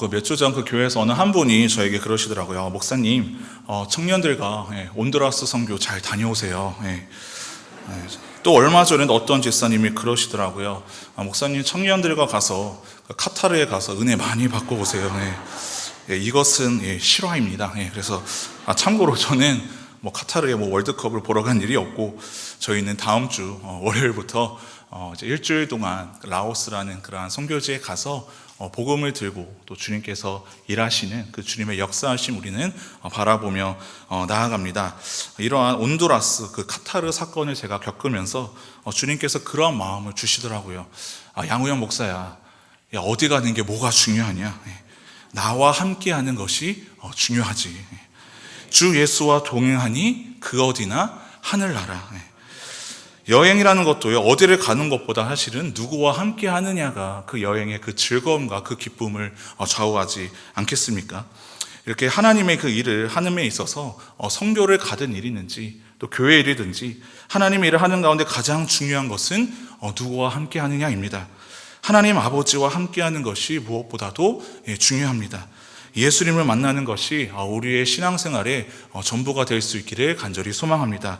그 몇 주 전 그 교회에서 어느 한 분이 저에게 그러시더라고요. 목사님, 청년들과 온두라스 선교 잘 다녀오세요. 또 얼마 전에도 어떤 집사님이 그러시더라고요. 목사님, 청년들과 가서 카타르에 가서 은혜 많이 받고 오세요. 이것은 실화입니다. 그래서 참고로 저는 카타르에 월드컵을 보러 간 일이 없고, 저희는 다음 주 월요일부터 이제 일주일 동안 라오스라는 그러한 선교지에 가서 복음을 들고 또 주님께서 일하시는 그 주님의 역사하심 우리는 바라보며 나아갑니다. 이러한 온두라스 그 카타르 사건을 제가 겪으면서 주님께서 그러한 마음을 주시더라고요. 양우영 목사야, 어디 가는 게 뭐가 중요하냐? 나와 함께하는 것이 중요하지. 주 예수와 동행하니 그 어디나 하늘나라. 여행이라는 것도요, 어디를 가는 것보다 사실은 누구와 함께 하느냐가 그 여행의 그 즐거움과 그 기쁨을 좌우하지 않겠습니까? 이렇게 하나님의 그 일을 하는 데 있어서 선교를 가든 일이든지 또 교회 일이든지 하나님의 일을 하는 가운데 가장 중요한 것은 누구와 함께 하느냐입니다. 하나님 아버지와 함께 하는 것이 무엇보다도 중요합니다. 예수님을 만나는 것이 우리의 신앙생활의 전부가 될 수 있기를 간절히 소망합니다.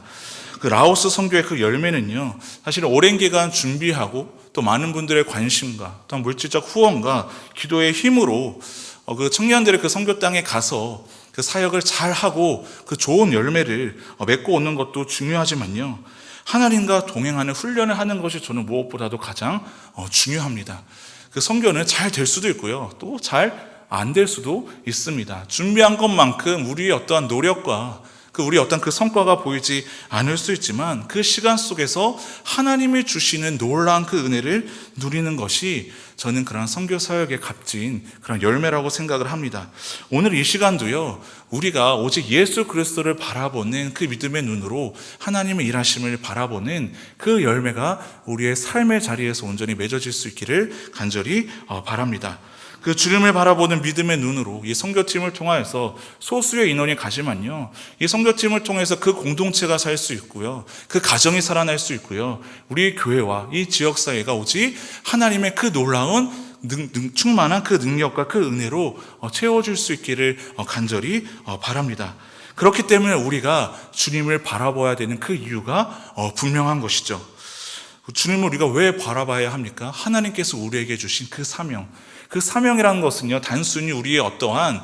그 라오스 선교의 그 열매는요, 사실 오랜 기간 준비하고 또 많은 분들의 관심과 또 물질적 후원과 기도의 힘으로 그 청년들의 그 선교 땅에 가서 그 사역을 잘 하고 그 좋은 열매를 맺고 오는 것도 중요하지만요, 하나님과 동행하는 훈련을 하는 것이 저는 무엇보다도 가장 중요합니다. 그 선교는 잘 될 수도 있고요, 또 잘 안 될 수도 있습니다. 준비한 것만큼 우리의 어떠한 노력과 우리의 어떤 그 성과가 보이지 않을 수 있지만 그 시간 속에서 하나님이 주시는 놀라운 그 은혜를 누리는 것이 저는 그런 선교 사역의 값진 그런 열매라고 생각을 합니다. 오늘 이 시간도요, 우리가 오직 예수 그리스도를 바라보는 그 믿음의 눈으로 하나님의 일하심을 바라보는 그 열매가 우리의 삶의 자리에서 온전히 맺어질 수 있기를 간절히 바랍니다. 그 주님을 바라보는 믿음의 눈으로 이 선교팀을 통하여서 소수의 인원이 가지만요, 이 선교팀을 통해서 그 공동체가 살 수 있고요, 그 가정이 살아날 수 있고요, 우리 교회와 이 지역사회가 오직 하나님의 그 놀라운 충만한 그 능력과 그 은혜로 채워줄 수 있기를 간절히 바랍니다. 그렇기 때문에 우리가 주님을 바라봐야 되는 그 이유가 분명한 것이죠. 주님을 우리가 왜 바라봐야 합니까? 하나님께서 우리에게 주신 그 사명, 그 사명이라는 것은요, 단순히 우리의 어떠한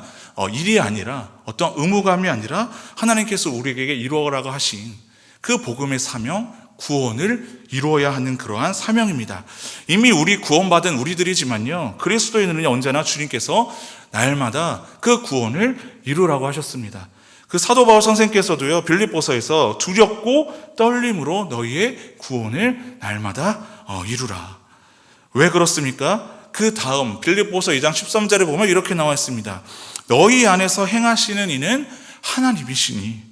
일이 아니라, 어떠한 의무감이 아니라 하나님께서 우리에게 이루어라고 하신 그 복음의 사명, 구원을 이루어야 하는 그러한 사명입니다. 이미 우리 구원받은 우리들이지만요, 그리스도인은 언제나 주님께서 날마다 그 구원을 이루라고 하셨습니다. 그 사도 바울 선생께서도요, 빌립보서에서 두렵고 떨림으로 너희의 구원을 날마다 이루라. 왜 그렇습니까? 그 다음 빌립보서 2장 13절에 보면 이렇게 나와 있습니다. 너희 안에서 행하시는 이는 하나님이시니,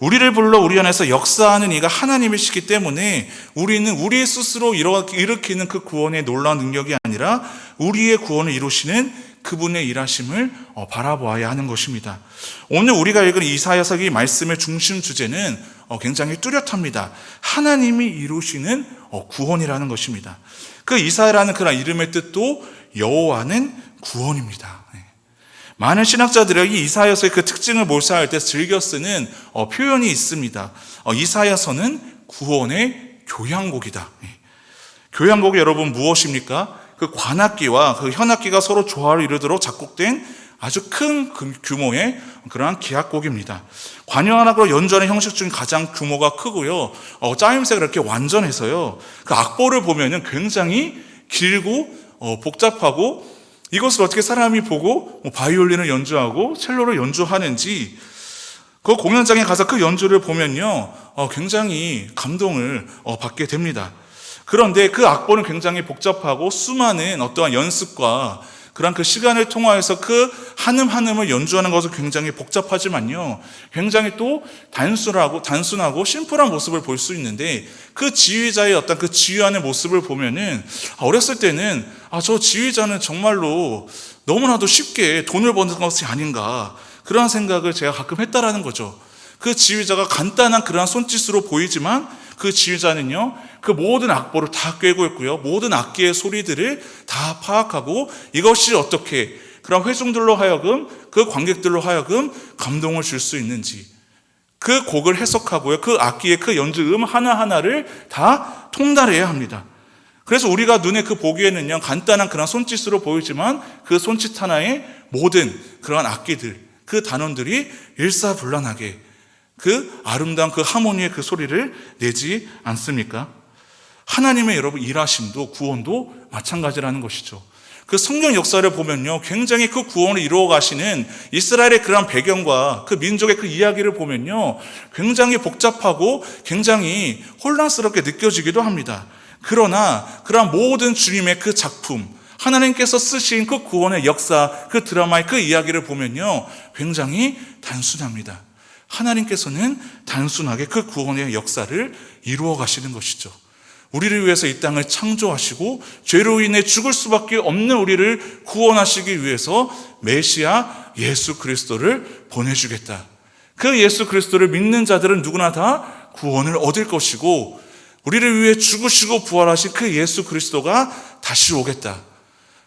우리를 불러 우리 안에서 역사하는 이가 하나님이시기 때문에 우리는 우리 스스로 일으키는 그 구원의 놀라운 능력이 아니라 우리의 구원을 이루시는 그분의 일하심을 바라보아야 하는 것입니다. 오늘 우리가 읽은 이사야서 이 말씀의 중심 주제는 굉장히 뚜렷합니다. 하나님이 이루시는 구원이라는 것입니다. 그 이사야라는 그런 이름의 뜻도 여호와는 구원입니다. 많은 신학자들이 이 이사야서의 그 특징을 몰사할 때 즐겨 쓰는 표현이 있습니다. 이사야서는 구원의 교향곡이다. 교향곡이 여러분 무엇입니까? 그 관악기와 그 현악기가 서로 조화를 이루도록 작곡된 아주 큰 규모의 그러한 기악곡입니다. 관현악으로 연주하는 형식 중 가장 규모가 크고요, 짜임새가 이렇게 완전해서요, 그 악보를 보면은 굉장히 길고 복잡하고, 이것을 어떻게 사람이 보고 바이올린을 연주하고 첼로를 연주하는지, 그 공연장에 가서 그 연주를 보면요, 굉장히 감동을 받게 됩니다. 그런데 그 악보는 굉장히 복잡하고 수많은 어떠한 연습과 그런 그 시간을 통하여서 그 한음 한음을 연주하는 것은 굉장히 복잡하지만요, 굉장히 또 단순하고 심플한 모습을 볼 수 있는데, 그 지휘자의 어떤 그 지휘하는 모습을 보면은 어렸을 때는 저 지휘자는 정말로 너무나도 쉽게 돈을 버는 것이 아닌가, 그런 생각을 제가 가끔 했다라는 거죠. 그 지휘자가 간단한 그러한 손짓으로 보이지만 그 지휘자는요, 그 모든 악보를 다 꿰고 있고요, 모든 악기의 소리들을 다 파악하고 이것이 어떻게 그런 회중들로 하여금, 그 관객들로 하여금 감동을 줄 수 있는지, 그 곡을 해석하고요, 그 악기의 그 연주음 하나하나를 다 통달해야 합니다. 그래서 우리가 눈에 그 보기에는요, 간단한 그런 손짓으로 보이지만 그 손짓 하나에 모든 그런 악기들, 그 단원들이 일사불란하게 그 아름다운 그 하모니의 그 소리를 내지 않습니까? 하나님의 여러분 일하심도 구원도 마찬가지라는 것이죠. 그 성경 역사를 보면요, 굉장히 그 구원을 이루어 가시는 이스라엘의 그런 배경과 그 민족의 그 이야기를 보면요, 굉장히 복잡하고 굉장히 혼란스럽게 느껴지기도 합니다. 그러나 그런 모든 주님의 그 작품, 하나님께서 쓰신 그 구원의 역사, 그 드라마의 그 이야기를 보면요, 굉장히 단순합니다. 하나님께서는 단순하게 그 구원의 역사를 이루어 가시는 것이죠. 우리를 위해서 이 땅을 창조하시고 죄로 인해 죽을 수밖에 없는 우리를 구원하시기 위해서 메시아 예수 그리스도를 보내주겠다. 그 예수 그리스도를 믿는 자들은 누구나 다 구원을 얻을 것이고, 우리를 위해 죽으시고 부활하신 그 예수 그리스도가 다시 오겠다.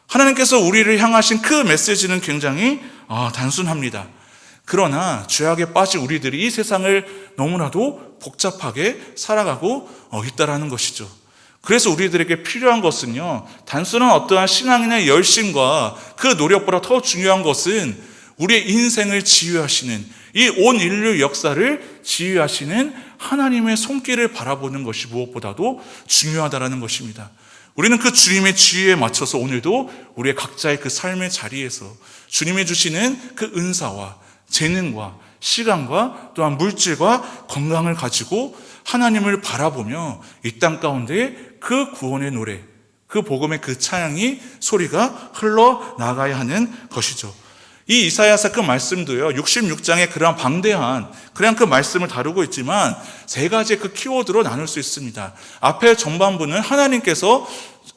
하나님께서 우리를 향하신 그 메시지는 굉장히 단순합니다. 그러나 죄악에 빠진 우리들이 이 세상을 너무나도 복잡하게 살아가고 있다라는 것이죠. 그래서 우리들에게 필요한 것은요, 단순한 어떠한 신앙인의 열심과 그 노력보다 더 중요한 것은 우리의 인생을 지휘하시는, 이 온 인류 역사를 지휘하시는 하나님의 손길을 바라보는 것이 무엇보다도 중요하다라는 것입니다. 우리는 그 주님의 지휘에 맞춰서 오늘도 우리의 각자의 그 삶의 자리에서 주님이 주시는 그 은사와 재능과 시간과 또한 물질과 건강을 가지고 하나님을 바라보며 이 땅 가운데 그 구원의 노래, 그 복음의 그 찬양이 소리가 흘러나가야 하는 것이죠. 이 이사야서 그 말씀도요, 66장의 그런 방대한 그냥 그 말씀을 다루고 있지만 세 가지의 그 키워드로 나눌 수 있습니다. 앞에 전반부는 하나님께서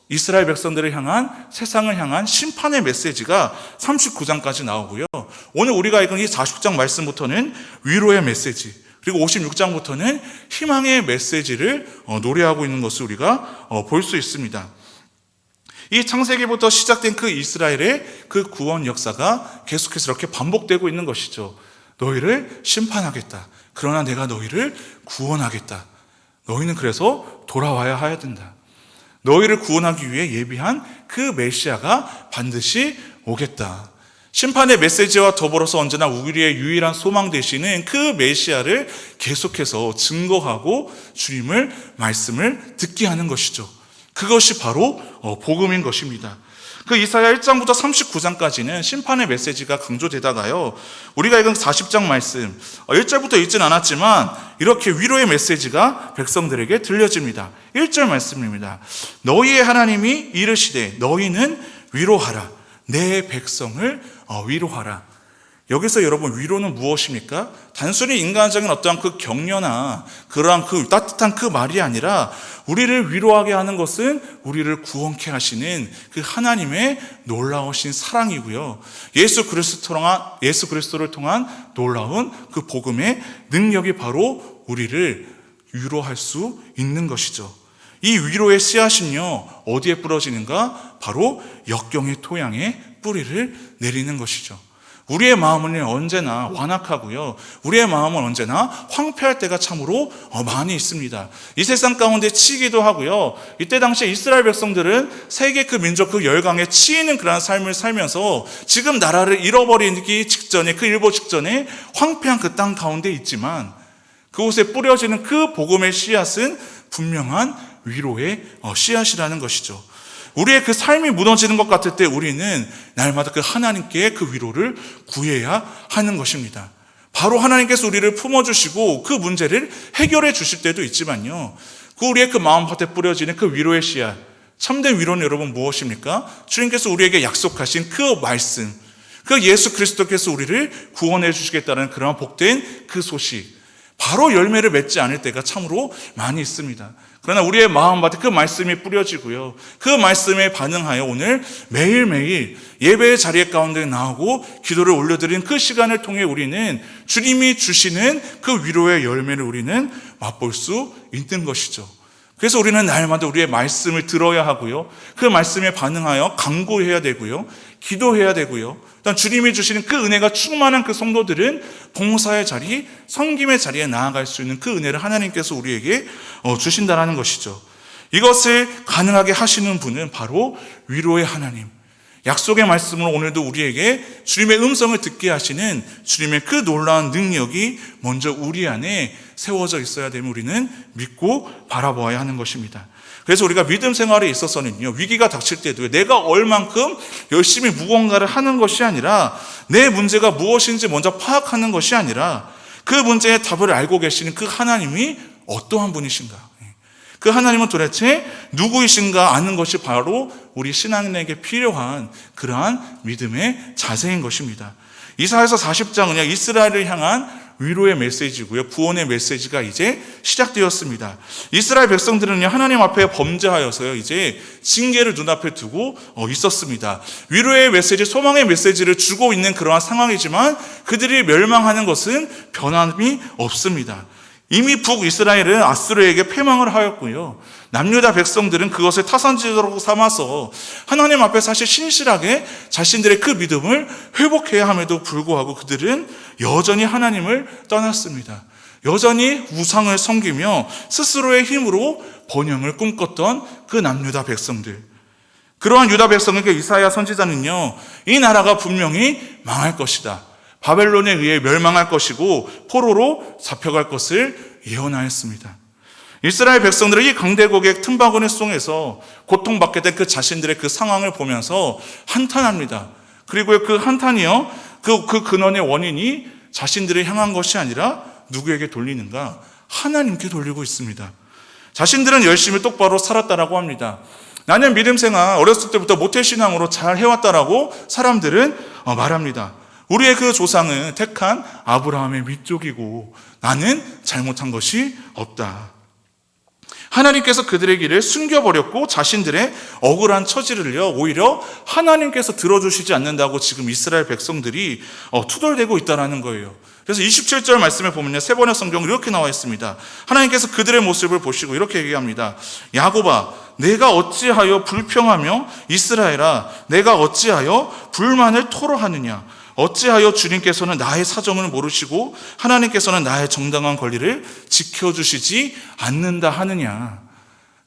이스라엘 백성들을 향한, 세상을 향한 심판의 메시지가 39장까지 나오고요. 오늘 우리가 읽은 이 40장 말씀부터는 위로의 메시지, 그리고 56장부터는 희망의 메시지를 노래하고 있는 것을 우리가 볼 수 있습니다. 이 창세기부터 시작된 그 이스라엘의 그 구원 역사가 계속해서 이렇게 반복되고 있는 것이죠. 너희를 심판하겠다. 그러나 내가 너희를 구원하겠다. 너희는 그래서 돌아와야 해야 된다. 너희를 구원하기 위해 예비한 그 메시아가 반드시 오겠다. 심판의 메시지와 더불어서 언제나 우리의 유일한 소망 되시는 그 메시아를 계속해서 증거하고 주님을 말씀을 듣게 하는 것이죠. 그것이 바로 복음인 것입니다. 그 이사야 1장부터 39장까지는 심판의 메시지가 강조되다가요, 우리가 읽은 40장 말씀 1절부터 읽진 않았지만 이렇게 위로의 메시지가 백성들에게 들려집니다. 1절 말씀입니다. 너희의 하나님이 이르시되 너희는 위로하라. 내 백성을 위로하라. 여기서 여러분, 위로는 무엇입니까? 단순히 인간적인 어떠한 그 격려나 그러한 그 따뜻한 그 말이 아니라 우리를 위로하게 하는 것은 우리를 구원케 하시는 그 하나님의 놀라우신 사랑이고요, 예수 그리스도를 통한 놀라운 그 복음의 능력이 바로 우리를 위로할 수 있는 것이죠. 이 위로의 씨앗은요, 어디에 뿌려지는가? 바로 역경의 토양에 뿌리를 내리는 것이죠. 우리의 마음은 언제나 완악하고요, 우리의 마음은 언제나 황폐할 때가 참으로 많이 있습니다. 이 세상 가운데 치기도 하고요, 이때 당시에 이스라엘 백성들은 세계 그 민족 그 열강에 치이는 그런 삶을 살면서 지금 나라를 잃어버리기 직전에, 그 일보 직전에 황폐한 그 땅 가운데 있지만 그곳에 뿌려지는 그 복음의 씨앗은 분명한 위로의 씨앗이라는 것이죠. 우리의 그 삶이 무너지는 것 같을 때 우리는 날마다 그 하나님께 그 위로를 구해야 하는 것입니다. 바로 하나님께서 우리를 품어주시고 그 문제를 해결해 주실 때도 있지만요, 그 우리의 그 마음밭에 뿌려지는 그 위로의 씨앗, 참된 위로는 여러분 무엇입니까? 주님께서 우리에게 약속하신 그 말씀, 그 예수 그리스도께서 우리를 구원해 주시겠다는 그런 복된 그 소식, 바로 열매를 맺지 않을 때가 참으로 많이 있습니다. 그러나 우리의 마음밭에 그 말씀이 뿌려지고요, 그 말씀에 반응하여 오늘 매일매일 예배의 자리 가운데 나오고 기도를 올려드린 그 시간을 통해 우리는 주님이 주시는 그 위로의 열매를 우리는 맛볼 수 있는 것이죠. 그래서 우리는 날마다 우리의 말씀을 들어야 하고요, 그 말씀에 반응하여 간구해야 되고요, 기도해야 되고요, 일단 주님이 주시는 그 은혜가 충만한 그 성도들은 봉사의 자리, 섬김의 자리에 나아갈 수 있는 그 은혜를 하나님께서 우리에게 주신다는 것이죠. 이것을 가능하게 하시는 분은 바로 위로의 하나님, 약속의 말씀으로 오늘도 우리에게 주님의 음성을 듣게 하시는 주님의 그 놀라운 능력이 먼저 우리 안에 세워져 있어야 되면 우리는 믿고 바라보아야 하는 것입니다. 그래서 우리가 믿음 생활에 있어서는요, 위기가 닥칠 때도 내가 얼만큼 열심히 무언가를 하는 것이 아니라 내 문제가 무엇인지 먼저 파악하는 것이 아니라 그 문제의 답을 알고 계시는 그 하나님이 어떠한 분이신가, 그 하나님은 도대체 누구이신가 아는 것이 바로 우리 신앙인에게 필요한 그러한 믿음의 자세인 것입니다. 이사야서 40장은요, 이스라엘을 향한 위로의 메시지고요, 구원의 메시지가 이제 시작되었습니다. 이스라엘 백성들은요, 하나님 앞에 범죄하여서요, 이제 징계를 눈앞에 두고 있었습니다. 위로의 메시지, 소망의 메시지를 주고 있는 그러한 상황이지만 그들이 멸망하는 것은 변함이 없습니다. 이미 북이스라엘은 아수르에게 패망을 하였고요, 남유다 백성들은 그것을 타산지도로 삼아서 하나님 앞에 사실 신실하게 자신들의 그 믿음을 회복해야 함에도 불구하고 그들은 여전히 하나님을 떠났습니다. 여전히 우상을 섬기며 스스로의 힘으로 번영을 꿈꿨던 그 남유다 백성들, 그러한 유다 백성에게 이사야 선지자는요, 이 나라가 분명히 망할 것이다, 바벨론에 의해 멸망할 것이고 포로로 잡혀갈 것을 예언하였습니다. 이스라엘 백성들은 이 강대국의 틈바구니 속에서 고통받게 된 그 자신들의 그 상황을 보면서 한탄합니다. 그리고 그 한탄이요, 그 근원의 원인이 자신들을 향한 것이 아니라 누구에게 돌리는가? 하나님께 돌리고 있습니다. 자신들은 열심히 똑바로 살았다라고 합니다. 나는 믿음 생활 어렸을 때부터 모태신앙으로 잘 해왔다라고 사람들은 말합니다. 우리의 그 조상은 택한 아브라함의 밑족이고 나는 잘못한 것이 없다. 하나님께서 그들의 길을 숨겨버렸고 자신들의 억울한 처지를요, 오히려 하나님께서 들어주시지 않는다고 지금 이스라엘 백성들이 투덜대고 있다는 거예요. 그래서 27절 말씀에 보면요, 세 번의 성경은 이렇게 나와 있습니다. 하나님께서 그들의 모습을 보시고 이렇게 얘기합니다. 야곱아, 내가 어찌하여 불평하며 이스라엘아, 내가 어찌하여 불만을 토로하느냐? 어찌하여 주님께서는 나의 사정을 모르시고 하나님께서는 나의 정당한 권리를 지켜주시지 않는다 하느냐?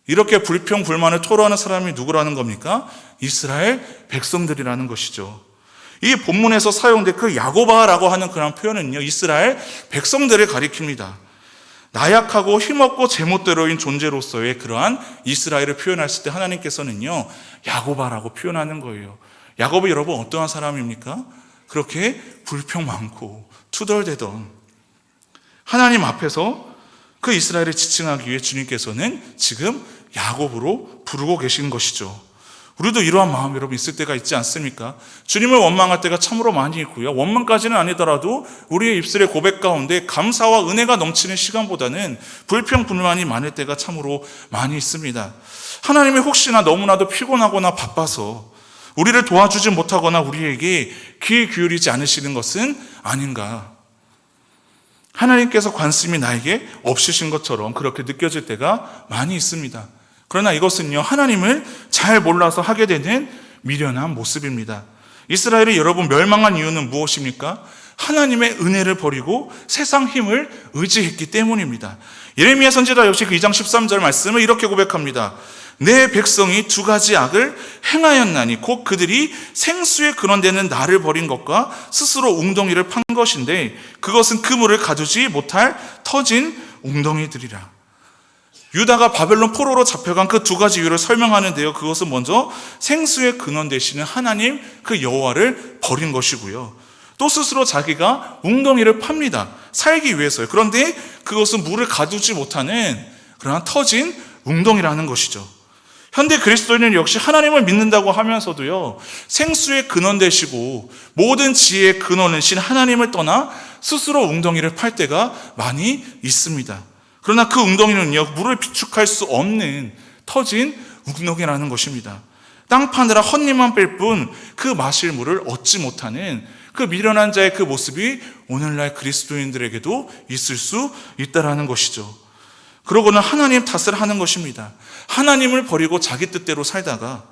이렇게 불평 불만을 토로하는 사람이 누구라는 겁니까? 이스라엘 백성들이라는 것이죠. 이 본문에서 사용된 그 야고바라고 하는 그런 표현은요, 이스라엘 백성들을 가리킵니다. 나약하고 힘없고 제멋대로인 존재로서의 그러한 이스라엘을 표현했을 때 하나님께서는요, 야고바라고 표현하는 거예요. 야곱이 여러분 어떠한 사람입니까? 그렇게 불평 많고 투덜대던 하나님 앞에서 그 이스라엘을 지칭하기 위해 주님께서는 지금 야곱으로 부르고 계신 것이죠. 우리도 이러한 마음 여러분 있을 때가 있지 않습니까? 주님을 원망할 때가 참으로 많이 있고요, 원망까지는 아니더라도 우리의 입술의 고백 가운데 감사와 은혜가 넘치는 시간보다는 불평 불만이 많을 때가 참으로 많이 있습니다. 하나님이 혹시나 너무나도 피곤하거나 바빠서 우리를 도와주지 못하거나 우리에게 귀 기울이지 않으시는 것은 아닌가? 하나님께서 관심이 나에게 없으신 것처럼 그렇게 느껴질 때가 많이 있습니다. 그러나 이것은요, 하나님을 잘 몰라서 하게 되는 미련한 모습입니다. 이스라엘이 여러분 멸망한 이유는 무엇입니까? 하나님의 은혜를 버리고 세상 힘을 의지했기 때문입니다. 예레미야 선지자 역시 그 2장 13절 말씀을 이렇게 고백합니다. 내 백성이 두 가지 악을 행하였나니 곧 그들이 생수에 근원되는 나를 버린 것과 스스로 웅덩이를 판 것인데 그것은 그물을 가두지 못할 터진 웅덩이들이라. 유다가 바벨론 포로로 잡혀간 그 두 가지 이유를 설명하는데요, 그것은 먼저 생수의 근원 되시는 하나님 그 여호와를 버린 것이고요, 또 스스로 자기가 웅덩이를 팝니다. 살기 위해서요. 그런데 그것은 물을 가두지 못하는 그러한 터진 웅덩이라는 것이죠. 현대 그리스도인은 역시 하나님을 믿는다고 하면서도요, 생수의 근원 되시고 모든 지혜의 근원은 신 하나님을 떠나 스스로 웅덩이를 팔 때가 많이 있습니다. 그러나 그 웅덩이는요, 물을 비축할 수 없는 터진 웅덩이라는 것입니다. 땅 파느라 헛님만 뺄 뿐 그 마실 물을 얻지 못하는 그 미련한 자의 그 모습이 오늘날 그리스도인들에게도 있을 수 있다라는 것이죠. 그러고는 하나님 탓을 하는 것입니다. 하나님을 버리고 자기 뜻대로 살다가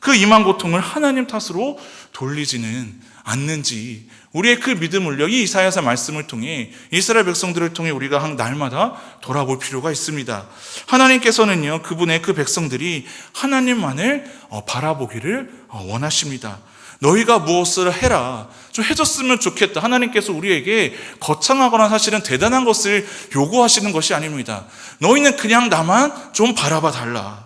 그 임한 고통을 하나님 탓으로 돌리지는 않는지, 우리의 그 믿음을요, 이 이사야서 말씀을 통해, 이스라엘 백성들을 통해 우리가 한 날마다 돌아볼 필요가 있습니다. 하나님께서는요, 그분의 그 백성들이 하나님만을 바라보기를 원하십니다. 너희가 무엇을 해라, 좀 해줬으면 좋겠다. 하나님께서 우리에게 거창하거나 사실은 대단한 것을 요구하시는 것이 아닙니다. 너희는 그냥 나만 좀 바라봐 달라.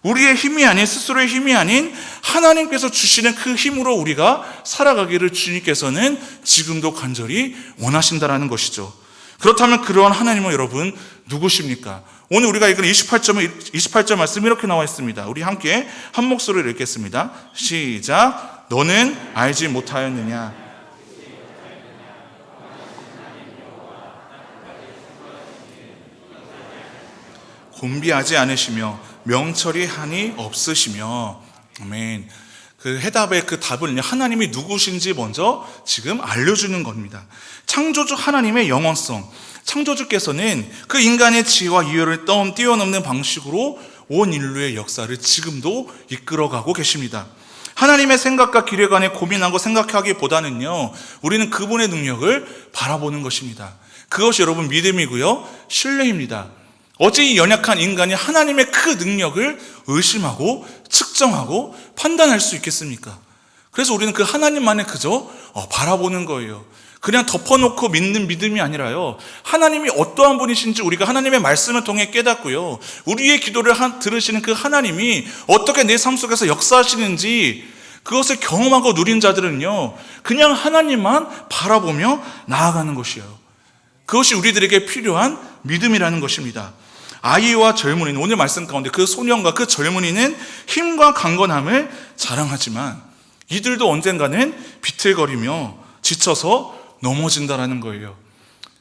우리의 힘이 아닌, 스스로의 힘이 아닌 하나님께서 주시는 그 힘으로 우리가 살아가기를 주님께서는 지금도 간절히 원하신다라는 것이죠. 그렇다면 그러한 하나님은 여러분 누구십니까? 오늘 우리가 읽은 28절 말씀 이렇게 나와 있습니다. 우리 함께 한 목소리로 읽겠습니다. 시작. 너는 알지 못하였느냐? 곤비하지 않으시며 명철이 한이 없으시며. 아멘. 그 해답의 그 답을 하나님이 누구신지 먼저 지금 알려주는 겁니다. 창조주 하나님의 영원성, 창조주께서는 그 인간의 지혜와 이해를 뛰어넘는 방식으로 온 인류의 역사를 지금도 이끌어가고 계십니다. 하나님의 생각과 기획안에 고민하고 생각하기보다는요, 우리는 그분의 능력을 바라보는 것입니다. 그것이 여러분 믿음이고요, 신뢰입니다. 어찌 이 연약한 인간이 하나님의 그 능력을 의심하고 측정하고 판단할 수 있겠습니까? 그래서 우리는 그 하나님만을 그저 바라보는 거예요. 그냥 덮어놓고 믿는 믿음이 아니라요, 하나님이 어떠한 분이신지 우리가 하나님의 말씀을 통해 깨닫고요, 우리의 기도를 들으시는 그 하나님이 어떻게 내 삶 속에서 역사하시는지 그것을 경험하고 누린 자들은요, 그냥 하나님만 바라보며 나아가는 것이에요. 그것이 우리들에게 필요한 믿음이라는 것입니다. 아이와 젊은이는, 오늘 말씀 가운데 그 소년과 그 젊은이는 힘과 강건함을 자랑하지만 이들도 언젠가는 비틀거리며 지쳐서 넘어진다라는 거예요.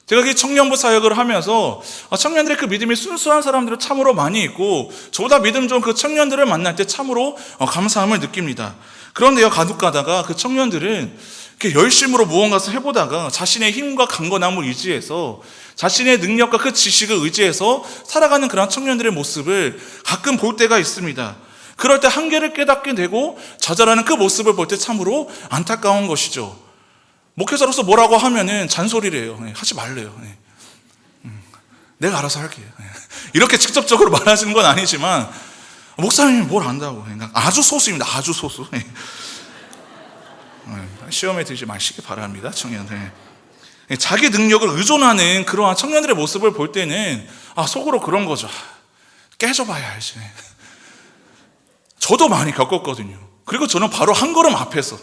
제가 이 청년부 사역을 하면서 청년들의 그 믿음이 순수한 사람들을 참으로 많이 있고, 저보다 믿음 좋은 그 청년들을 만날 때 참으로 감사함을 느낍니다. 그런데요, 가득 가다가 그 청년들은 이렇게 열심으로 무언가를 해보다가 자신의 힘과 강건함을 의지해서, 자신의 능력과 그 지식을 의지해서 살아가는 그런 청년들의 모습을 가끔 볼 때가 있습니다. 그럴 때 한계를 깨닫게 되고 좌절하는 그 모습을 볼 때 참으로 안타까운 것이죠. 목회자로서 뭐라고 하면은 잔소리를 해요. 하지 말래요. 내가 알아서 할게요. 이렇게 직접적으로 말하시는 건 아니지만, 목사님이 뭘 안다고. 아주 소수입니다. 아주 소수. 시험에 들지 마시기 바랍니다, 청년들. 자기 능력을 의존하는 그러한 청년들의 모습을 볼 때는 속으로 그런 거죠. 깨져봐야 알지. 저도 많이 겪었거든요. 그리고 저는 바로 한 걸음 앞에서,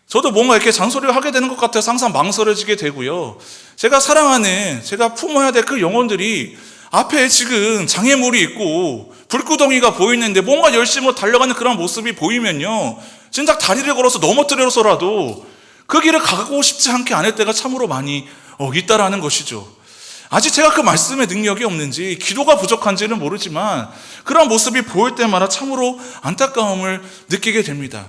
저도 뭔가 이렇게 잔소리를 하게 되는 것 같아서 항상 망설여지게 되고요, 제가 사랑하는, 제가 품어야 될 그 영혼들이 앞에 지금 장애물이 있고 불구덩이가 보이는데 뭔가 열심히 달려가는 그런 모습이 보이면요, 진짜 다리를 걸어서 넘어뜨려서라도 그 길을 가고 싶지 않게 않을 때가 참으로 많이 있다라는 것이죠. 아직 제가 그 말씀의 능력이 없는지, 기도가 부족한지는 모르지만 그런 모습이 보일 때마다 참으로 안타까움을 느끼게 됩니다.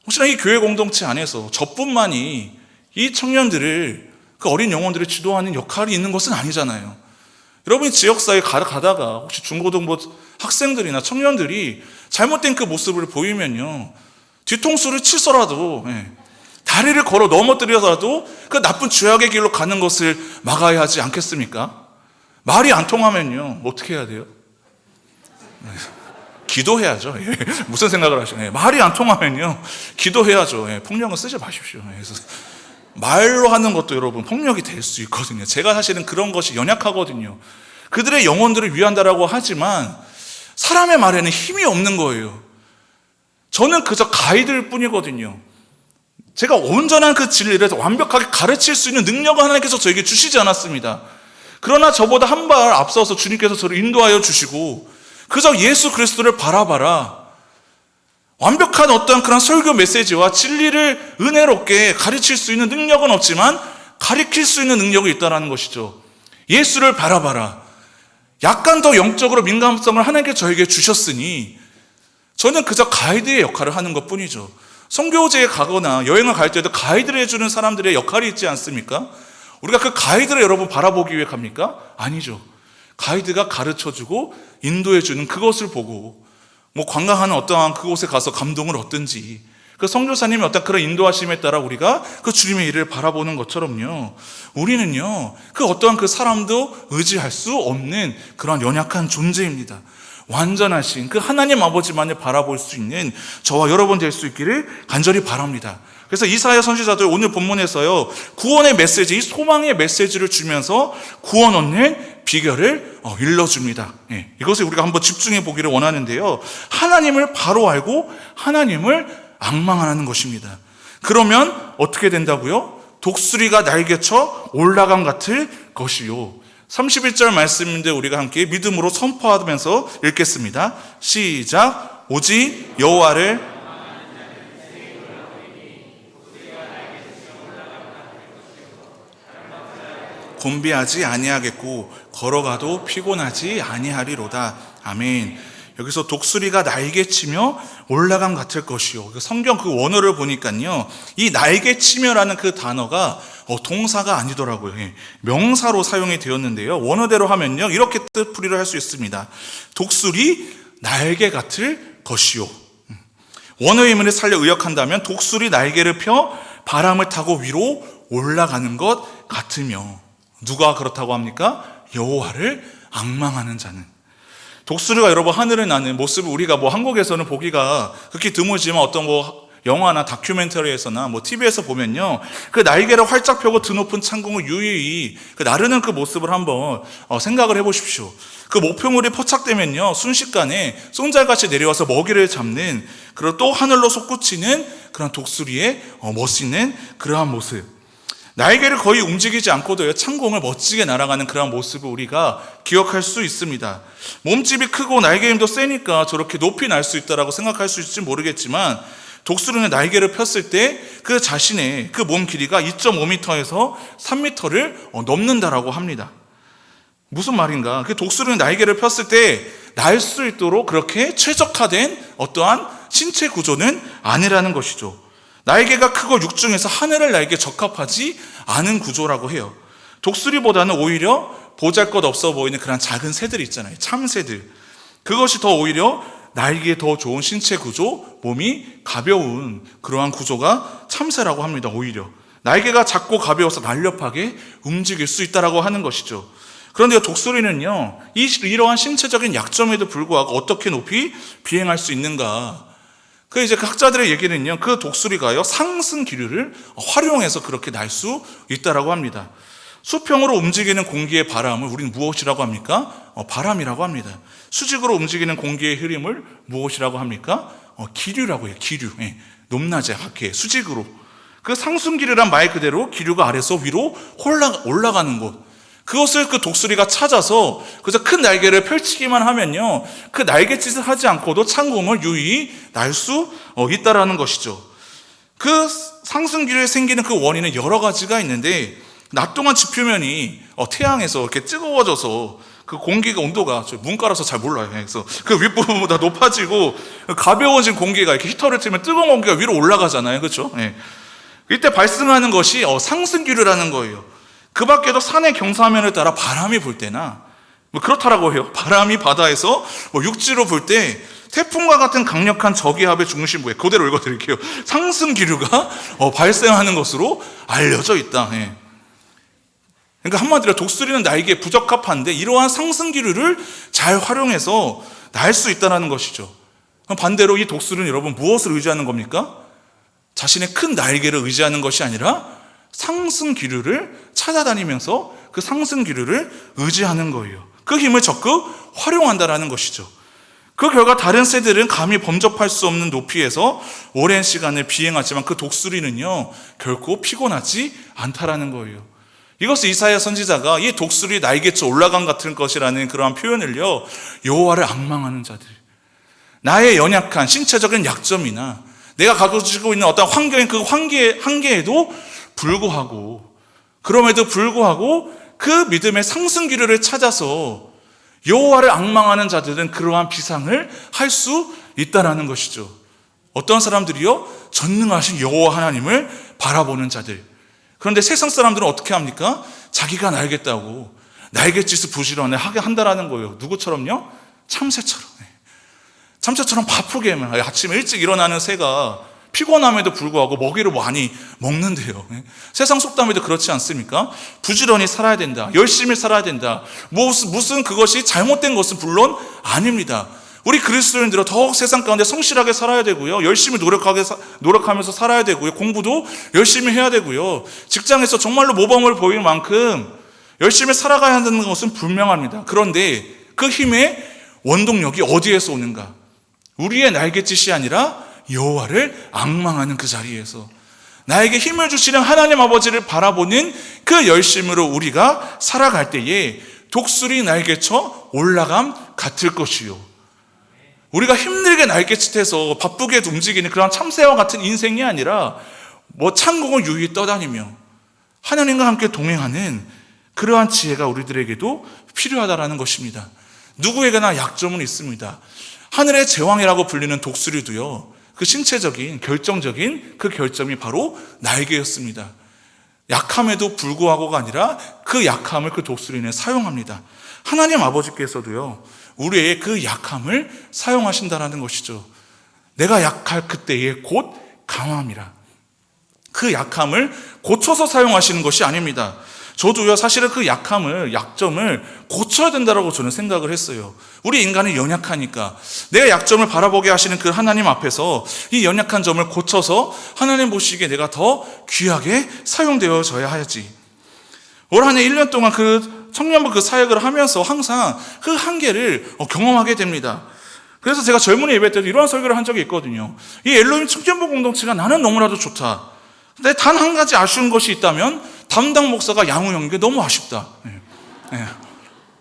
혹시나 이 교회 공동체 안에서 저뿐만이 이 청년들을, 그 어린 영혼들을 지도하는 역할이 있는 것은 아니잖아요. 여러분이 지역사회에 가다가 혹시 중고등부 학생들이나 청년들이 잘못된 그 모습을 보이면요, 뒤통수를 치서라도, 다리를 걸어 넘어뜨려서라도 그 나쁜 죄악의 길로 가는 것을 막아야 하지 않겠습니까? 말이 안 통하면요, 어떻게 해야 돼요? 기도해야죠. 무슨 생각을 하시나요? 말이 안 통하면요, 기도해야죠. 폭력은 쓰지 마십시오. 그래서 말로 하는 것도 여러분 폭력이 될 수 있거든요. 제가 사실은 그런 것이 연약하거든요. 그들의 영혼들을 위한다라고 하지만 사람의 말에는 힘이 없는 거예요. 저는 그저 가이드일 뿐이거든요. 제가 온전한 그 진리를 완벽하게 가르칠 수 있는 능력을 하나님께서 저에게 주시지 않았습니다. 그러나 저보다 한 발 앞서서 주님께서 저를 인도하여 주시고, 그저 예수 그리스도를 바라봐라, 완벽한 어떤 그런 설교 메시지와 진리를 은혜롭게 가르칠 수 있는 능력은 없지만 가르칠 수 있는 능력이 있다는 것이죠. 예수를 바라봐라. 약간 더 영적으로 민감성을 하나님께 저에게 주셨으니 저는 그저 가이드의 역할을 하는 것 뿐이죠. 선교지에 가거나 여행을 갈 때도 가이드를 해주는 사람들의 역할이 있지 않습니까? 우리가 그 가이드를 여러분 바라보기 위해 갑니까? 아니죠. 가이드가 가르쳐주고 인도해주는 그것을 보고 뭐 관광하는 어떠한 그곳에 가서 감동을 얻든지, 그 선교사님의 어떤 그런 인도하심에 따라 우리가 그 주님의 일을 바라보는 것처럼요, 우리는요 그 어떠한 그 사람도 의지할 수 없는 그런 연약한 존재입니다. 완전하신 그 하나님 아버지만을 바라볼 수 있는 저와 여러분 될 수 있기를 간절히 바랍니다. 그래서 이사야 선지자들 오늘 본문에서요 구원의 메시지, 이 소망의 메시지를 주면서 구원 얻는 비결을 일러줍니다. 이것을 우리가 한번 집중해 보기를 원하는데요, 하나님을 바로 알고 하나님을 앙망하는 것입니다. 그러면 어떻게 된다고요? 독수리가 날개쳐 올라감 같을 것이요. 31절 말씀인데 우리가 함께 믿음으로 선포하면서 읽겠습니다. 시작. 오직 여호와를 곤비하지 아니하겠고 걸어가도 피곤하지 아니하리로다. 아멘. 여기서 독수리가 날개치며 올라감 같을 것이요. 성경 그 원어를 보니까요, 이 날개치며라는 그 단어가 동사가 아니더라고요. 명사로 사용이 되었는데요, 원어대로 하면요 이렇게 뜻풀이를 할 수 있습니다. 독수리 날개 같을 것이요. 원어의 의미를 살려 의역한다면 독수리 날개를 펴 바람을 타고 위로 올라가는 것 같으며, 누가 그렇다고 합니까? 여호와를 앙망하는 자는. 독수리가 여러분 하늘을 나는 모습을 우리가 뭐 한국에서는 보기가 극히 드물지만 어떤 뭐 영화나 다큐멘터리에서나 뭐 TV에서 보면요, 그 날개를 활짝 펴고 드높은 창공을 유유히 그 나르는 그 모습을 한번 생각을 해보십시오. 그 목표물이 포착되면요 순식간에 쏜살같이 내려와서 먹이를 잡는, 그리고 또 하늘로 솟구치는 그런 독수리의 멋있는 그러한 모습, 날개를 거의 움직이지 않고도 창공을 멋지게 날아가는 그런 모습을 우리가 기억할 수 있습니다. 몸집이 크고 날개 힘도 세니까 저렇게 높이 날 수 있다라고 생각할 수 있을지 모르겠지만, 독수리는 날개를 폈을 때 그 자신의 그 몸 길이가 2.5m에서 3m를 넘는다라고 합니다. 무슨 말인가? 그 독수리는 날개를 폈을 때 날 수 있도록 그렇게 최적화된 어떠한 신체 구조는 아니라는 것이죠. 날개가 크고 육중해서 하늘을 날게 적합하지 않은 구조라고 해요. 독수리보다는 오히려 보잘것없어 보이는 그런 작은 새들 있잖아요, 참새들. 그것이 더 오히려 날개에 더 좋은 신체 구조, 몸이 가벼운 그러한 구조가 참새라고 합니다. 오히려 날개가 작고 가벼워서 날렵하게 움직일 수 있다라고 하는 것이죠. 그런데 독수리는요, 이러한 신체적인 약점에도 불구하고 어떻게 높이 비행할 수 있는가? 그 이제 학자들의 얘기는요, 그 독수리가요 상승 기류를 활용해서 그렇게 날 수 있다라고 합니다. 수평으로 움직이는 공기의 바람을 우리는 무엇이라고 합니까? 바람이라고 합니다. 수직으로 움직이는 공기의 흐름을 무엇이라고 합니까? 기류라고 해요. 기류. 높낮이 같게 수직으로. 그 상승 기류란 말 그대로 기류가 아래서 위로 올라가는 곳. 그것을 그 독수리가 찾아서 그래서 큰 날개를 펼치기만 하면요, 그 날갯짓을 하지 않고도 창공을 유유히 날 수 있다라는 것이죠. 그 상승기류에 생기는 그 원인은 여러 가지가 있는데, 낮 동안 지표면이 태양에서 이렇게 뜨거워져서 그 공기가 온도가 문과라서 잘 몰라요. 그래서 그 윗부분보다 높아지고 가벼워진 공기가 이렇게 히터를 틀면 뜨거운 공기가 위로 올라가잖아요, 그렇죠? 이때 발생하는 것이 상승기류라는 거예요. 그 밖에도 산의 경사면을 따라 바람이 불 때나 뭐 그렇다라고 해요. 바람이 바다에서 뭐 육지로 불 때 태풍과 같은 강력한 저기압의 중심부에, 그대로 읽어드릴게요, 상승 기류가 발생하는 것으로 알려져 있다. 그러니까 한마디로 독수리는 날개에 부적합한데 이러한 상승 기류를 잘 활용해서 날 수 있다는 것이죠. 그럼 반대로 이 독수리는 여러분 무엇을 의지하는 겁니까? 자신의 큰 날개를 의지하는 것이 아니라 상승 기류를 찾아다니면서 그 상승 기류를 의지하는 거예요. 그 힘을 적극 활용한다라는 것이죠. 그 결과 다른 새들은 감히 범접할 수 없는 높이에서 오랜 시간을 비행하지만 그 독수리는요 결코 피곤하지 않다라는 거예요. 이것을 이사야 선지자가 이 독수리 날개쳐 올라간 같은 것이라는 그러한 표현을요, 여호와를 앙망하는 자들, 나의 연약한 신체적인 약점이나 내가 가지고 있는 어떤 환경인 그 한계에도 불구하고, 그럼에도 불구하고 그 믿음의 상승 기류를 찾아서 여호와를 앙망하는 자들은 그러한 비상을 할 수 있다라는 것이죠. 어떤 사람들이요? 전능하신 여호와 하나님을 바라보는 자들. 그런데 세상 사람들은 어떻게 합니까? 자기가 날갯짓을 부지런히 하게 한다라는 거예요. 누구처럼요? 참새처럼. 참새처럼 바쁘게 아침에 일찍 일어나는 새가 피곤함에도 불구하고 먹이를 많이 먹는데요. 세상 속담에도 그렇지 않습니까? 부지런히 살아야 된다. 열심히 살아야 된다. 무슨 그것이 잘못된 것은 물론 아닙니다. 우리 그리스도인들은 더욱 세상 가운데 성실하게 살아야 되고요. 열심히 노력하면서 살아야 되고요. 공부도 열심히 해야 되고요. 직장에서 정말로 모범을 보일 만큼 열심히 살아가야 한다는 것은 분명합니다. 그런데 그 힘의 원동력이 어디에서 오는가? 우리의 날갯짓이 아니라 여호와를 앙망하는 그 자리에서 나에게 힘을 주시는 하나님 아버지를 바라보는 그 열심으로 우리가 살아갈 때에 독수리 날개쳐 올라감 같을 것이요. 우리가 힘들게 날갯짓해서 바쁘게 움직이는 그런 참새와 같은 인생이 아니라 창공을 유유히 떠다니며 하나님과 함께 동행하는 그러한 지혜가 우리들에게도 필요하다라는 것입니다. 누구에게나 약점은 있습니다. 하늘의 제왕이라고 불리는 독수리도요, 그 신체적인 결정적인 그 결점이 바로 날개였습니다. 약함에도 불구하고가 아니라 그 약함을 그 독수리는 사용합니다. 하나님 아버지께서도요, 우리의 그 약함을 사용하신다는 것이죠. 내가 약할 그때에 곧 강함이라. 그 약함을 고쳐서 사용하시는 것이 아닙니다. 저도요, 사실은 그 약점을 고쳐야 된다고 저는 생각을 했어요. 우리 인간이 연약하니까 내 약점을 바라보게 하시는 그 하나님 앞에서 이 연약한 점을 고쳐서 하나님 보시기에 내가 더 귀하게 사용되어져야 하지. 올 한 해 1년 동안 그 청년부 그 사역을 하면서 항상 그 한계를 경험하게 됩니다. 그래서 제가 젊은이 예배 때도 이러한 설교를 한 적이 있거든요. 이 엘로힘 청년부 공동체가 나는 너무나도 좋다. 근데 단 한 가지 아쉬운 것이 있다면 담당 목사가 양우 형인 게 너무 아쉽다.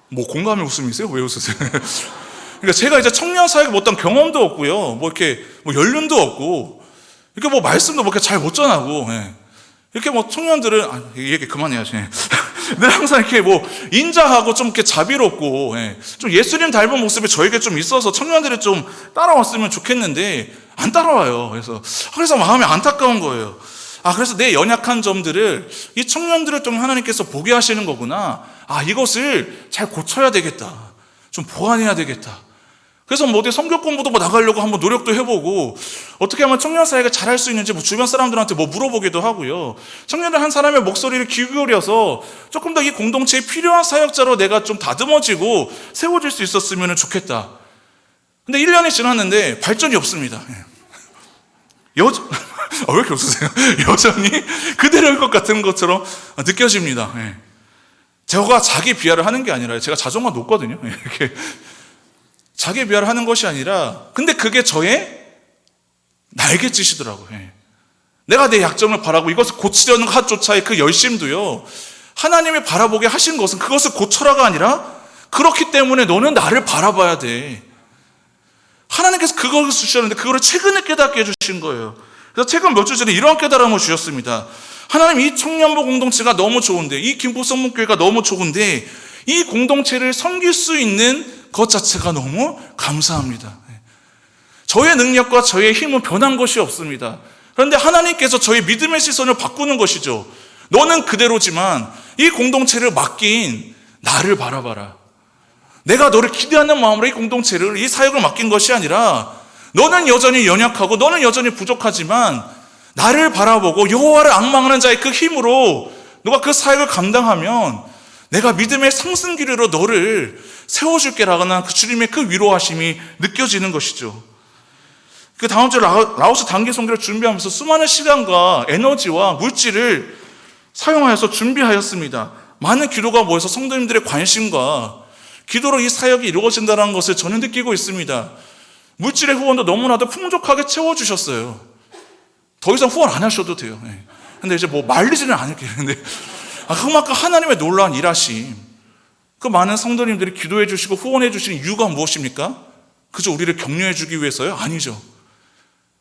뭐 공감의 웃음이세요? 왜 웃으세요? 그러니까 제가 이제 청년 사역에 어떤 경험도 없고요. 이렇게 연륜도 없고, 이렇게 말씀도 이렇게 잘 못 전하고, 이렇게 청년들은, 이 얘기 그만해야지. 늘 항상 이렇게 인자하고 좀 이렇게 자비롭고, 좀 예수님 닮은 모습이 저에게 좀 있어서 청년들이 좀 따라왔으면 좋겠는데, 안 따라와요. 그래서 마음이 안타까운 거예요. 그래서 내 연약한 점들을 이 청년들을 통해 하나님께서 보게 하시는 거구나. 이것을 잘 고쳐야 되겠다. 좀 보완해야 되겠다. 그래서 어디 성경 공부도 나가려고 한번 노력도 해보고, 어떻게 하면 청년 사역을 잘할 수 있는지 주변 사람들한테 물어보기도 하고요. 청년들 한 사람의 목소리를 기울여서 조금 더 이 공동체에 필요한 사역자로 내가 좀 다듬어지고 세워질 수 있었으면 좋겠다. 근데 1년이 지났는데 발전이 없습니다. 왜 이렇게 웃으세요? 여전히 그대로일 것 같은 것처럼 느껴집니다. 제가 자기 비하를 하는 게 아니라, 제가 자존감 높거든요. 이렇게 자기 비하를 하는 것이 아니라, 근데 그게 저의 날갯짓이더라고요. 내가 내 약점을 바라고 이것을 고치려는 것조차의 그 열심도요, 하나님이 바라보게 하신 것은 그것을 고쳐라가 아니라, 그렇기 때문에 너는 나를 바라봐야 돼. 하나님께서 그것을 주셨는데 그거를 최근에 깨닫게 해주신 거예요. 그래서 최근 몇 주 전에 이러한 깨달음을 주셨습니다. 하나님, 이 청년부 공동체가 너무 좋은데, 이 김포성문교회가 너무 좋은데, 이 공동체를 섬길 수 있는 것 자체가 너무 감사합니다. 저의 능력과 저의 힘은 변한 것이 없습니다. 그런데 하나님께서 저의 믿음의 시선을 바꾸는 것이죠. 너는 그대로지만 이 공동체를 맡긴 나를 바라봐라. 내가 너를 기대하는 마음으로 이 공동체를, 이 사역을 맡긴 것이 아니라, 너는 여전히 연약하고 너는 여전히 부족하지만 나를 바라보고 여호와를 앙망하는 자의 그 힘으로 너가 그 사역을 감당하면 내가 믿음의 상승기류로 너를 세워줄게라는 그 주님의 그 위로하심이 느껴지는 것이죠. 그 다음 주 라오스 단기 선교를 준비하면서 수많은 시간과 에너지와 물질을 사용하여서 준비하였습니다. 많은 기도가 모여서 성도님들의 관심과 기도로 이 사역이 이루어진다는 것을 저는 느끼고 있습니다. 물질의 후원도 너무나도 풍족하게 채워주셨어요. 더 이상 후원 안 하셔도 돼요. 근데 이제 말리지는 않을게요. 근데 그만큼 하나님의 놀라운 일하심, 그 많은 성도님들이 기도해 주시고 후원해 주시는 이유가 무엇입니까? 그저 우리를 격려해 주기 위해서요? 아니죠.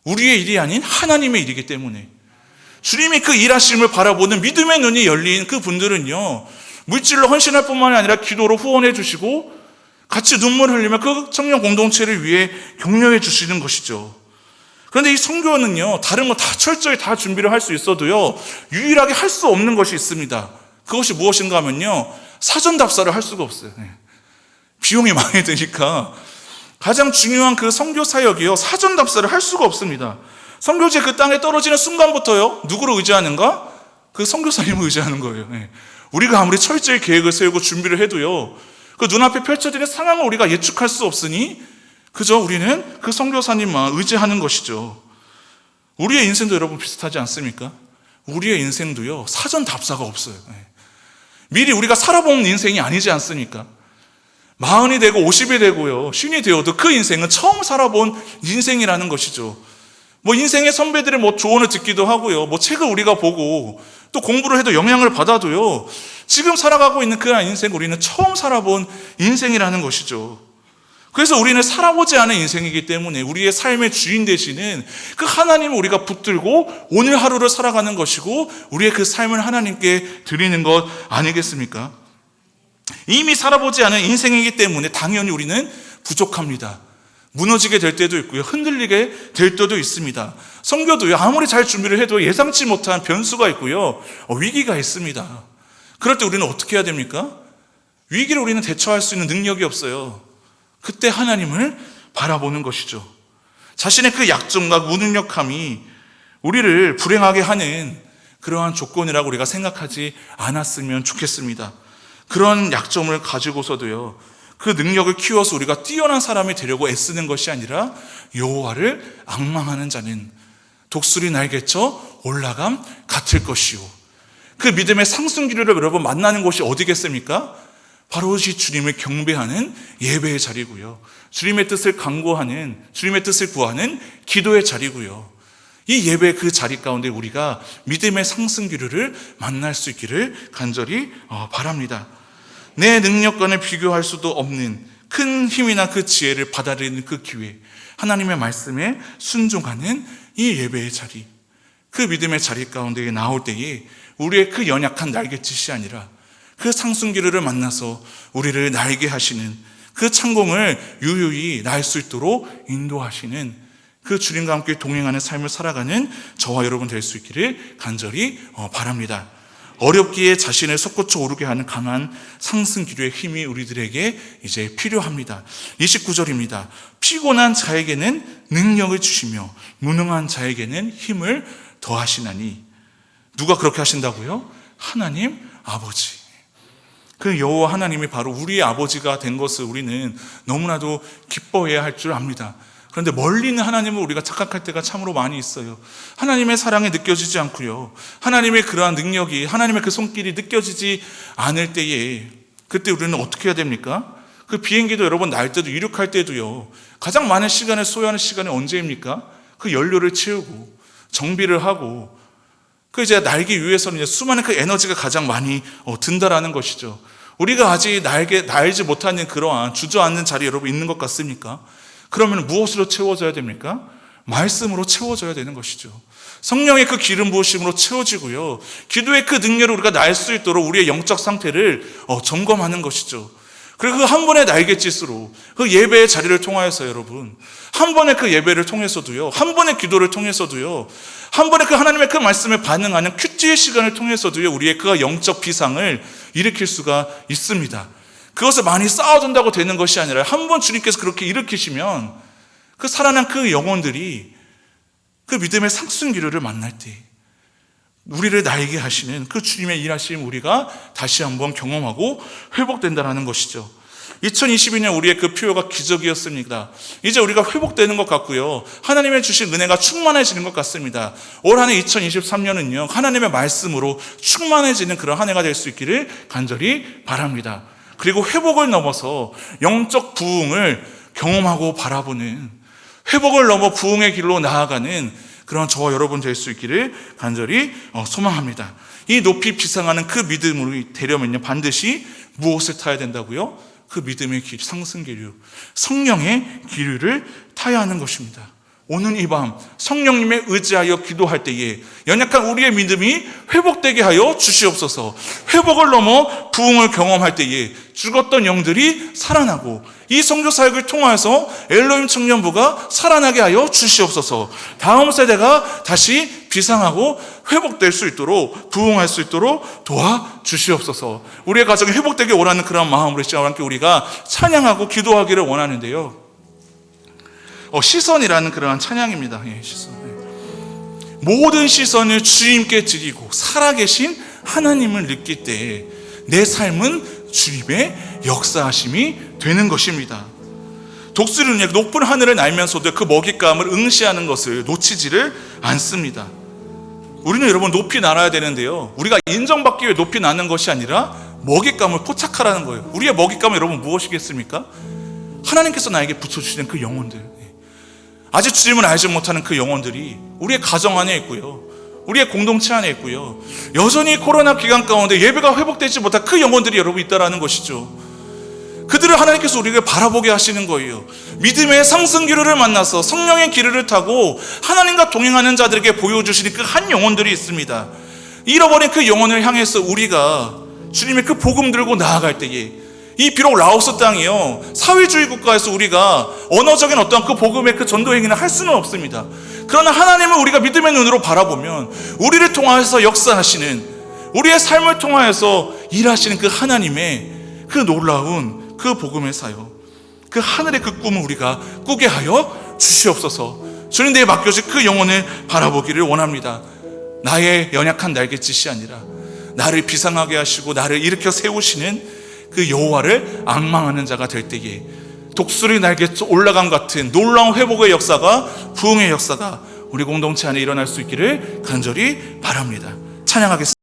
우리의 일이 아닌 하나님의 일이기 때문에, 주님이 그 일하심을 바라보는 믿음의 눈이 열린 그 분들은요, 물질로 헌신할 뿐만이 아니라 기도로 후원해 주시고 같이 눈물 흘리며 그 청년 공동체를 위해 격려해 주시는 것이죠. 그런데 이 선교는요, 다른 거 다 철저히 다 준비를 할 수 있어도요, 유일하게 할 수 없는 것이 있습니다. 그것이 무엇인가 하면요, 사전 답사를 할 수가 없어요. 비용이 많이 드니까 가장 중요한 그 선교 사역이요, 사전 답사를 할 수가 없습니다. 선교지 그 땅에 떨어지는 순간부터요, 누구를 의지하는가? 그 선교사님을 의지하는 거예요. 우리가 아무리 철저히 계획을 세우고 준비를 해도요, 그 눈앞에 펼쳐지는 상황을 우리가 예측할 수 없으니 그저 우리는 그 선교사님만 의지하는 것이죠. 우리의 인생도 여러분 비슷하지 않습니까? 우리의 인생도요, 사전 답사가 없어요. 미리 우리가 살아본 인생이 아니지 않습니까? 40이 되고 50이 되고요, 50이 되어도 그 인생은 처음 살아본 인생이라는 것이죠. 인생의 선배들의 조언을 듣기도 하고요, 책을 우리가 보고 또 공부를 해도 영향을 받아도요, 지금 살아가고 있는 그 인생, 우리는 처음 살아본 인생이라는 것이죠. 그래서 우리는 살아보지 않은 인생이기 때문에 우리의 삶의 주인 되시는 그 하나님을 우리가 붙들고 오늘 하루를 살아가는 것이고, 우리의 그 삶을 하나님께 드리는 것 아니겠습니까? 이미 살아보지 않은 인생이기 때문에 당연히 우리는 부족합니다. 무너지게 될 때도 있고요, 흔들리게 될 때도 있습니다. 선교도요, 아무리 잘 준비를 해도 예상치 못한 변수가 있고요, 위기가 있습니다. 그럴 때 우리는 어떻게 해야 됩니까? 위기를 우리는 대처할 수 있는 능력이 없어요. 그때 하나님을 바라보는 것이죠. 자신의 그 약점과 무능력함이 우리를 불행하게 하는 그러한 조건이라고 우리가 생각하지 않았으면 좋겠습니다. 그런 약점을 가지고서도요, 그 능력을 키워서 우리가 뛰어난 사람이 되려고 애쓰는 것이 아니라, 여호와를 앙망하는 자는 독수리 날개쳐 올라감 같을 것이요. 그 믿음의 상승기류를 여러분 만나는 곳이 어디겠습니까? 바로 이 주님을 경배하는 예배의 자리고요, 주님의 뜻을 간구하는, 주님의 뜻을 구하는 기도의 자리고요, 이 예배의 그 자리 가운데 우리가 믿음의 상승기류를 만날 수 있기를 간절히 바랍니다. 내 능력과는 비교할 수도 없는 큰 힘이나 그 지혜를 받아들이는 그 기회, 하나님의 말씀에 순종하는 이 예배의 자리, 그 믿음의 자리 가운데 나올 때에 우리의 그 연약한 날갯짓이 아니라 그 상승기류를 만나서 우리를 날게 하시는, 그 창공을 유유히 날 수 있도록 인도하시는 그 주님과 함께 동행하는 삶을 살아가는 저와 여러분 될 수 있기를 간절히 바랍니다. 어렵기에 자신을 솟구쳐 오르게 하는 강한 상승기류의 힘이 우리들에게 이제 필요합니다. 29절입니다. 피곤한 자에게는 능력을 주시며 무능한 자에게는 힘을 더하시나니. 누가 그렇게 하신다고요? 하나님 아버지. 그 여호와 하나님이 바로 우리의 아버지가 된 것을 우리는 너무나도 기뻐해야 할 줄 압니다. 그런데 멀리 있는 하나님을 우리가 착각할 때가 참으로 많이 있어요. 하나님의 사랑이 느껴지지 않고요, 하나님의 그러한 능력이, 하나님의 그 손길이 느껴지지 않을 때에, 그때 우리는 어떻게 해야 됩니까? 그 비행기도 여러분 날 때도, 이륙할 때도요, 가장 많은 시간을 소요하는 시간이 언제입니까? 그 연료를 채우고 정비를 하고, 그 이제 날기 위해서는 이제 수많은 그 에너지가 가장 많이 든다라는 것이죠. 우리가 아직 날지 못하는 그러한 주저앉는 자리에 여러분 있는 것 같습니까? 그러면 무엇으로 채워져야 됩니까? 말씀으로 채워져야 되는 것이죠. 성령의 그 기름 부으심으로 채워지고요, 기도의 그 능력을 우리가 날 수 있도록 우리의 영적 상태를 점검하는 것이죠. 그리고 그 한 번의 날갯짓으로, 그 예배의 자리를 통하여서 여러분, 한 번의 그 예배를 통해서도요, 한 번의 기도를 통해서도요, 한 번의 그 하나님의 그 말씀에 반응하는 큐티의 시간을 통해서도요, 우리의 그 영적 비상을 일으킬 수가 있습니다. 그것을 많이 쌓아둔다고 되는 것이 아니라, 한 번 주님께서 그렇게 일으키시면 그 살아난 그 영혼들이 그 믿음의 상승기류를 만날 때 우리를 날게 하시는 그 주님의 일하심 우리가 다시 한번 경험하고 회복된다는 것이죠. 2022년 우리의 그 표어가 기적이었습니다. 이제 우리가 회복되는 것 같고요, 하나님의 주신 은혜가 충만해지는 것 같습니다. 올 한 해 2023년은요, 하나님의 말씀으로 충만해지는 그런 한 해가 될 수 있기를 간절히 바랍니다. 그리고 회복을 넘어서 영적 부흥을 경험하고 바라보는, 회복을 넘어 부흥의 길로 나아가는 그런 저와 여러분 될 수 있기를 간절히 소망합니다. 이 높이 비상하는 그 믿음으로 되려면요, 반드시 무엇을 타야 된다고요? 그 믿음의 길, 상승기류, 성령의 기류를 타야 하는 것입니다. 오늘 이 밤 성령님에 의지하여 기도할 때에 연약한 우리의 믿음이 회복되게 하여 주시옵소서. 회복을 넘어 부흥을 경험할 때에 죽었던 영들이 살아나고, 이 선교 사역을 통하여서 엘로힘 청년부가 살아나게 하여 주시옵소서. 다음 세대가 다시 비상하고 회복될 수 있도록, 부흥할 수 있도록 도와주시옵소서. 우리의 가정이 회복되게 원하는 그런 마음으로 시작과 함께 우리가 찬양하고 기도하기를 원하는데요, 시선이라는 그러한 찬양입니다. 시선. 모든 시선을 주님께 드리고 살아계신 하나님을 느낄 때 내 삶은 주님의 역사하심이 되는 것입니다. 독수리는 높은 하늘을 날면서도 그 먹잇감을 응시하는 것을 놓치지를 않습니다. 우리는 여러분 높이 날아야 되는데요, 우리가 인정받기 위해 높이 나는 것이 아니라 먹잇감을 포착하라는 거예요. 우리의 먹잇감은 여러분 무엇이겠습니까? 하나님께서 나에게 붙여주시는 그 영혼들, 아직 주님을 알지 못하는 그 영혼들이 우리의 가정 안에 있고요, 우리의 공동체 안에 있고요, 여전히 코로나 기간 가운데 예배가 회복되지 못한 그 영혼들이 여러분 있다라는 것이죠. 그들을 하나님께서 우리에게 바라보게 하시는 거예요. 믿음의 상승기류를 만나서 성령의 기류를 타고 하나님과 동행하는 자들에게 보여주시는 그 한 영혼들이 있습니다. 잃어버린 그 영혼을 향해서 우리가 주님의 그 복음 들고 나아갈 때에, 이 비록 라오스 땅이요, 사회주의 국가에서 우리가 언어적인 어떤 그 복음의 그 전도 행위는 할 수는 없습니다. 그러나 하나님을 우리가 믿음의 눈으로 바라보면 우리를 통하여서 역사하시는, 우리의 삶을 통하여서 일하시는 그 하나님의 그 놀라운 그 복음의 사역, 그 하늘의 그 꿈을 우리가 꾸게 하여 주시옵소서. 주님 내게 맡겨진 그 영혼을 바라보기를 원합니다. 나의 연약한 날갯짓이 아니라 나를 비상하게 하시고 나를 일으켜 세우시는 그 여호와를 앙망하는 자가 될 때에 독수리 날개 올라감 같은 놀라운 회복의 역사가, 부흥의 역사가 우리 공동체 안에 일어날 수 있기를 간절히 바랍니다. 찬양하겠습니다.